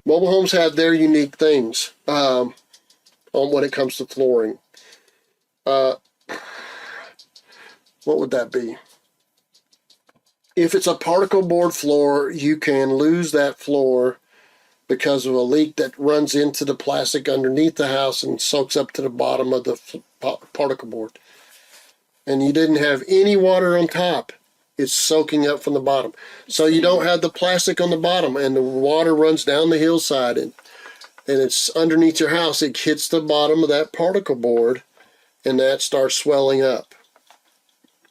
Mobile homes have their unique things on when it comes to flooring. What would that be? If it's a particle board floor, you can lose that floor because of a leak that runs into the plastic underneath the house and soaks up to the bottom of the particle board. And you didn't have any water on top. It's soaking up from the bottom. So you don't have the plastic on the bottom, and the water runs down the hillside and it's underneath your house. It hits the bottom of that particle board and that starts swelling up.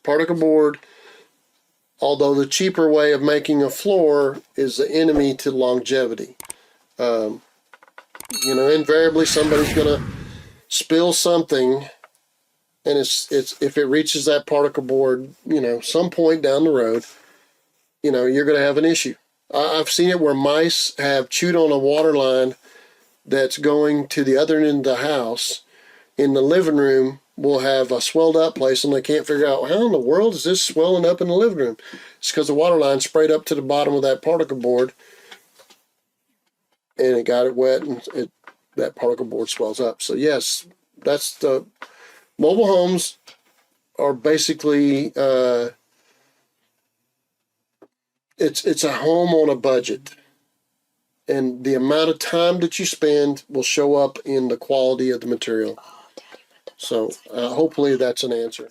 Particle board, although the cheaper way of making a floor, is the enemy to longevity. Invariably somebody's going to spill something, and it's if it reaches that particle board, some point down the road, you're going to have an issue. I've seen it where mice have chewed on a water line that's going to the other end of the house. In the living room, we'll have a swelled up place, and they can't figure out how in the world is this swelling up in the living room. It's because the water line sprayed up to the bottom of that particle board, and it got it wet, and that particle board swells up. So yes, that's the mobile homes are basically it's a home on a budget, and the amount of time that you spend will show up in the quality of the material. So hopefully that's an answer.